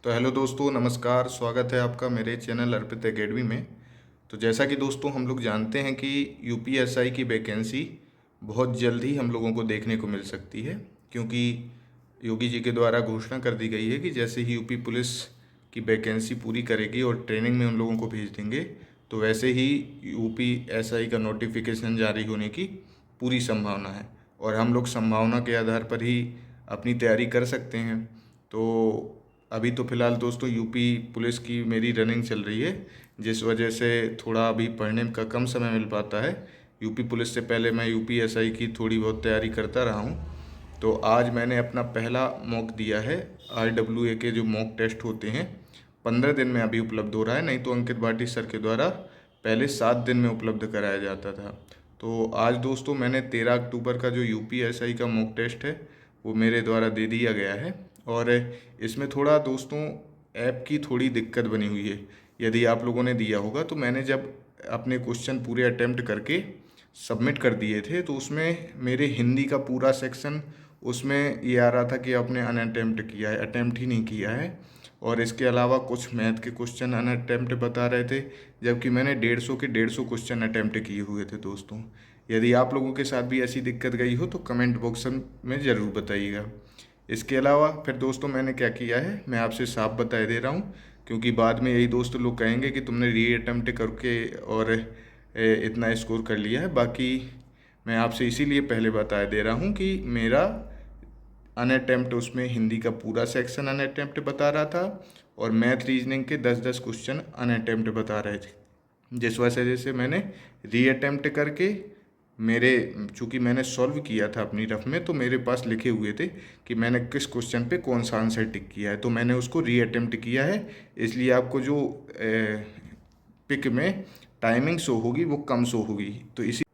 तो हेलो दोस्तों, नमस्कार। स्वागत है आपका मेरे चैनल अर्पित एकेडमी में। तो जैसा कि दोस्तों हम लोग जानते हैं कि यूपीएसआई की वैकेंसी बहुत जल्द ही हम लोगों को देखने को मिल सकती है, क्योंकि योगी जी के द्वारा घोषणा कर दी गई है कि जैसे ही यूपी पुलिस की वैकेंसी पूरी करेगी और ट्रेनिंग में उन लोगों को भेज देंगे, तो वैसे ही यूपीएसआई का नोटिफिकेशन जारी होने की पूरी संभावना है और हम लोग संभावना के आधार पर ही अपनी तैयारी कर सकते हैं। तो अभी तो फ़िलहाल दोस्तों यूपी पुलिस की मेरी रनिंग चल रही है, जिस वजह से थोड़ा अभी पढ़ने का कम समय मिल पाता है। यूपी पुलिस से पहले मैं यूपीएसआई की थोड़ी बहुत तैयारी करता रहा हूँ। तो आज मैंने अपना पहला मॉक दिया है। आरडब्ल्यूए के जो मॉक टेस्ट होते हैं 15 दिन में अभी उपलब्ध हो रहा है, नहीं तो अंकित भाटी सर के द्वारा पहले 7 दिन में उपलब्ध कराया जाता था। तो आज दोस्तों मैंने 13 अक्टूबर का जो यूपीएसआई का मॉक टेस्ट है वो मेरे द्वारा दे दिया गया है। और इसमें थोड़ा दोस्तों ऐप की थोड़ी दिक्कत बनी हुई है। यदि आप लोगों ने दिया होगा तो मैंने जब अपने क्वेश्चन पूरे अटेम्प्ट करके सबमिट कर दिए थे तो उसमें मेरे हिंदी का पूरा सेक्शन उसमें ये आ रहा था कि आपने अनअटेम्प्ट किया है, अटेम्प्ट ही नहीं किया है। और इसके अलावा कुछ मैथ के क्वेश्चन अनअटेम्प्ट बता रहे थे, जबकि मैंने 150 के 150 क्वेश्चन अटेम्प्ट किए हुए थे दोस्तों। यदि आप लोगों के साथ भी ऐसी दिक्कत गई हो तो कमेंट बॉक्स में ज़रूर बताइएगा। इसके अलावा फिर दोस्तों मैंने क्या किया है मैं आपसे साफ बता दे रहा हूँ, क्योंकि बाद में यही दोस्त लोग कहेंगे कि तुमने री अटेम्प्ट करके और इतना स्कोर कर लिया है। बाकी मैं आपसे इसीलिए पहले बता दे रहा हूँ कि मेरा अनअटेम्प्ट उसमें हिंदी का पूरा सेक्शन अनअटेम्प्ट बता रहा था और मैथ रीजनिंग के 10-10 क्वेश्चन अनअटेम्प्ट बता रहे थे, जिस वजह से मैंने री अटेम्प्ट करके मेरे चूँकि मैंने सॉल्व किया था अपनी रफ में, तो मेरे पास लिखे हुए थे कि मैंने किस क्वेश्चन पे कौन सा आंसर टिक किया है, तो मैंने उसको री अटेम्प्ट किया है। इसलिए आपको जो पिक में टाइमिंग शो होगी वो कम शो होगी। तो इसी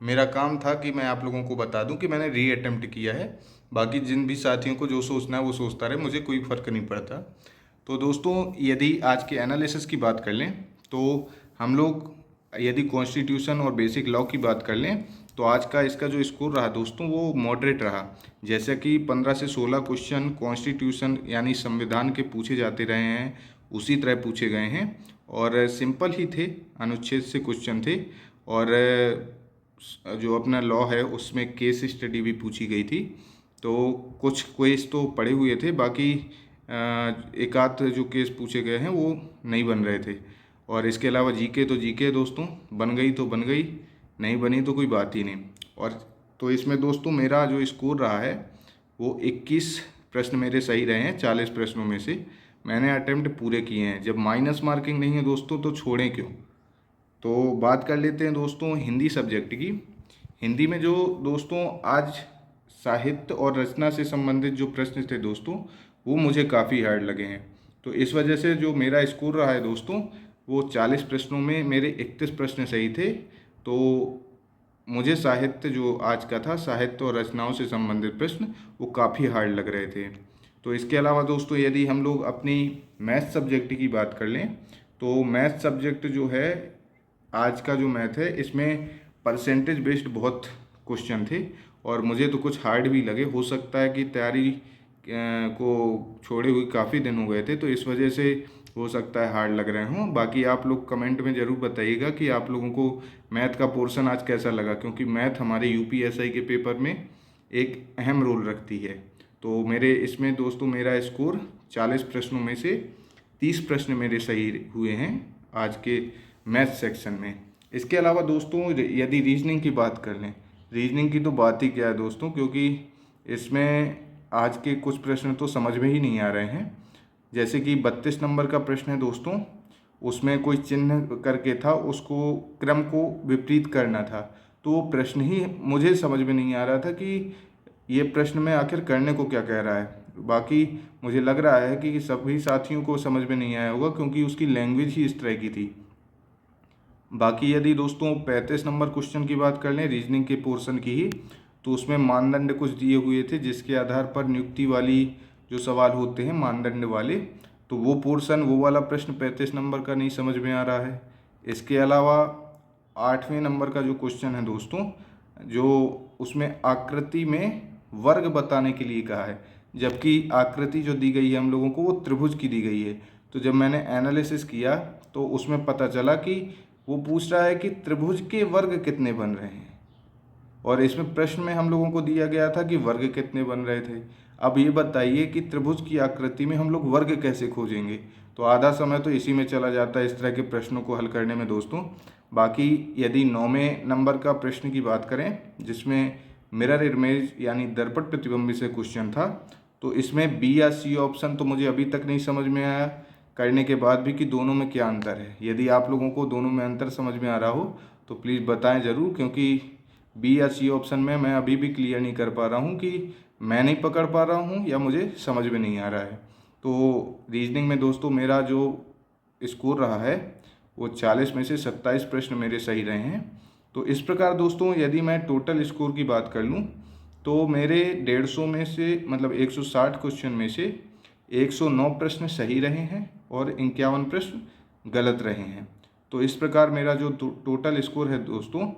मेरा काम था कि मैं आप लोगों को बता दूं कि मैंने री अटेम्प्ट किया है। बाकी जिन भी साथियों को जो सोचना है वो सोचता रहे, मुझे कोई फ़र्क नहीं पड़ता। तो दोस्तों यदि आज के एनालिसिस की बात कर लें तो हम लोग यदि कॉन्स्टिट्यूशन और बेसिक लॉ की बात कर लें तो आज का इसका जो स्कोर रहा दोस्तों वो मॉडरेट रहा। जैसे कि 15 से 16 क्वेश्चन कॉन्स्टिट्यूशन यानी संविधान के पूछे जाते रहे हैं, उसी तरह पूछे गए हैं और सिंपल ही थे, अनुच्छेद से क्वेश्चन थे। और जो अपना लॉ है उसमें केस स्टडी भी पूछी गई थी। तो कुछ क्वेश्चन तो पढ़े हुए थे, बाकी एक आध जो केस पूछे गए हैं वो नहीं बन रहे थे। और इसके अलावा जीके तो जीके दोस्तों बन गई तो बन गई, नहीं बनी तो कोई बात ही नहीं। और तो इसमें दोस्तों मेरा जो स्कोर रहा है वो 21 प्रश्न मेरे सही रहे हैं 40 प्रश्नों में से। मैंने अटेम्प्ट पूरे किए हैं। जब माइनस मार्किंग नहीं है दोस्तों तो छोड़ें क्यों। तो बात कर लेते हैं दोस्तों हिंदी सब्जेक्ट की। हिंदी में जो दोस्तों आज साहित्य और रचना से संबंधित जो प्रश्न थे दोस्तों वो मुझे काफ़ी हार्ड लगे हैं। तो इस वजह से जो मेरा स्कोर रहा है दोस्तों वो 40 प्रश्नों में मेरे 31 प्रश्न सही थे। तो मुझे साहित्य जो आज का था, साहित्य और रचनाओं से संबंधित प्रश्न वो काफ़ी हार्ड लग रहे थे। तो इसके अलावा दोस्तों यदि हम लोग अपनी मैथ सब्जेक्ट की बात कर लें तो मैथ सब्जेक्ट जो है आज का जो मैथ है इसमें परसेंटेज बेस्ड बहुत क्वेश्चन थे और मुझे तो कुछ हार्ड भी लगे। हो सकता है कि तैयारी को छोड़े हुए काफ़ी दिन हो गए थे तो इस वजह से हो सकता है हार्ड लग रहे हों। बाकी आप लोग कमेंट में ज़रूर बताइएगा कि आप लोगों को मैथ का पोर्शन आज कैसा लगा, क्योंकि मैथ हमारे यूपीएसआई के पेपर में एक अहम रोल रखती है। तो मेरे इसमें दोस्तों मेरा स्कोर 40 प्रश्नों में से 30 प्रश्न मेरे सही हुए हैं आज के मैथ सेक्शन में। इसके अलावा दोस्तों यदि रीजनिंग की बात कर लें, रीजनिंग की तो बात ही क्या है दोस्तों, क्योंकि इसमें आज के कुछ प्रश्न तो समझ में ही नहीं आ रहे हैं। जैसे कि 32 नंबर का प्रश्न है दोस्तों, उसमें कोई चिन्ह करके था, उसको क्रम को विपरीत करना था। तो प्रश्न ही मुझे समझ में नहीं आ रहा था कि ये प्रश्न में आखिर करने को क्या कह रहा है। बाकी मुझे लग रहा है कि सभी साथियों को समझ में नहीं आया होगा, क्योंकि उसकी लैंग्वेज ही इस तरह की थी। बाकी यदि दोस्तों 35 नंबर क्वेश्चन की बात कर लें रीजनिंग के पोर्शन की ही, तो उसमें मानदंड कुछ दिए हुए थे जिसके आधार पर नियुक्ति वाली जो सवाल होते हैं मानदंड वाले, तो वो पोर्शन वो वाला प्रश्न 35 नंबर का नहीं समझ में आ रहा है। इसके अलावा 8वें नंबर का जो क्वेश्चन है दोस्तों, जो उसमें आकृति में वर्ग बताने के लिए कहा है, जबकि आकृति जो दी गई है हम लोगों को वो त्रिभुज की दी गई है। तो जब मैंने एनालिसिस किया तो उसमें पता चला कि वो पूछ रहा है कि त्रिभुज के वर्ग कितने बन रहे हैं, और इसमें प्रश्न में हम लोगों को दिया गया था कि वर्ग कितने बन रहे थे। अब ये बताइए कि त्रिभुज की आकृति में हम लोग वर्ग कैसे खोजेंगे। तो आधा समय तो इसी में चला जाता है इस तरह के प्रश्नों को हल करने में दोस्तों। बाकी यदि 9वें नंबर का प्रश्न की बात करें जिसमें मिरर इमेज यानी दर्पण प्रतिबिंब से क्वेश्चन था, तो इसमें बी या सी ऑप्शन तो मुझे अभी तक नहीं समझ में आया करने के बाद भी कि दोनों में क्या अंतर है। यदि आप लोगों को दोनों में अंतर समझ में आ रहा हो तो प्लीज़ बताएं ज़रूर, क्योंकि बी या सी ऑप्शन में मैं अभी भी क्लियर नहीं कर पा रहा हूँ कि मैं नहीं पकड़ पा रहा हूँ या मुझे समझ में नहीं आ रहा है। तो रीजनिंग में दोस्तों मेरा जो स्कोर रहा है वो 40 में से 27 प्रश्न मेरे सही रहे हैं। तो इस प्रकार दोस्तों यदि मैं टोटल स्कोर की बात कर लूँ तो मेरे 150 में से मतलब 160 क्वेश्चन में से 109 प्रश्न सही रहे हैं और 51 प्रश्न गलत रहे हैं। तो इस प्रकार मेरा जो टोटल स्कोर है दोस्तों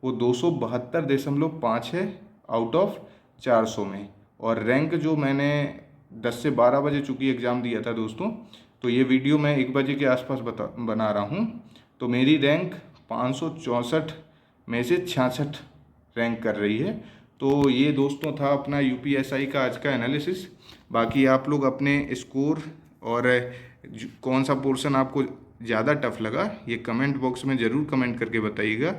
वो 272.5 है आउट ऑफ 400 में। और रैंक जो मैंने 10 से 12 बजे चूँकि एग्ज़ाम दिया था दोस्तों, तो ये वीडियो मैं 1 बजे के आसपास बना रहा हूँ, तो मेरी रैंक 564 में से 66 रैंक कर रही है। तो ये दोस्तों था अपना यूपीएसआई का आज का एनालिसिस। बाकी आप लोग अपने स्कोर और कौन सा पोर्शन आपको ज़्यादा टफ लगा ये कमेंट बॉक्स में ज़रूर कमेंट करके बताइएगा।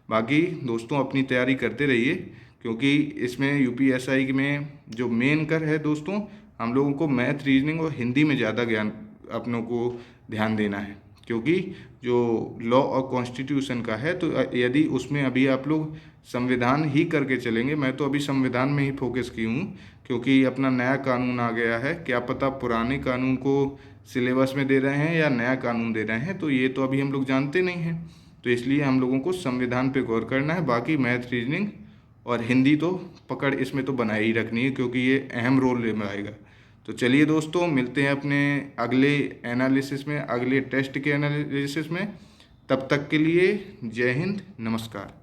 बाकी दोस्तों अपनी तैयारी करते रहिए, क्योंकि इसमें यूपीएसआई में जो मेन कर है दोस्तों हम लोगों को मैथ, रीजनिंग और हिंदी में ज़्यादा ज्ञान अपनों को ध्यान देना है, क्योंकि जो लॉ और कॉन्स्टिट्यूशन का है तो यदि उसमें अभी आप लोग संविधान ही करके चलेंगे, मैं तो अभी संविधान में ही फोकस की हूँ क्योंकि अपना नया कानून आ गया है, क्या पता पुराने कानून को सिलेबस में दे रहे हैं या नया कानून दे रहे हैं, तो ये तो अभी हम लोग जानते नहीं हैं। तो इसलिए हम लोगों को संविधान पे गौर करना है। बाकी मैथ, रीजनिंग और हिंदी तो पकड़ इसमें तो बनाए ही रखनी है, क्योंकि ये अहम रोल निभाएगा। तो चलिए दोस्तों मिलते हैं अपने अगले एनालिसिस में, अगले टेस्ट के एनालिसिस में। तब तक के लिए जय हिंद, नमस्कार।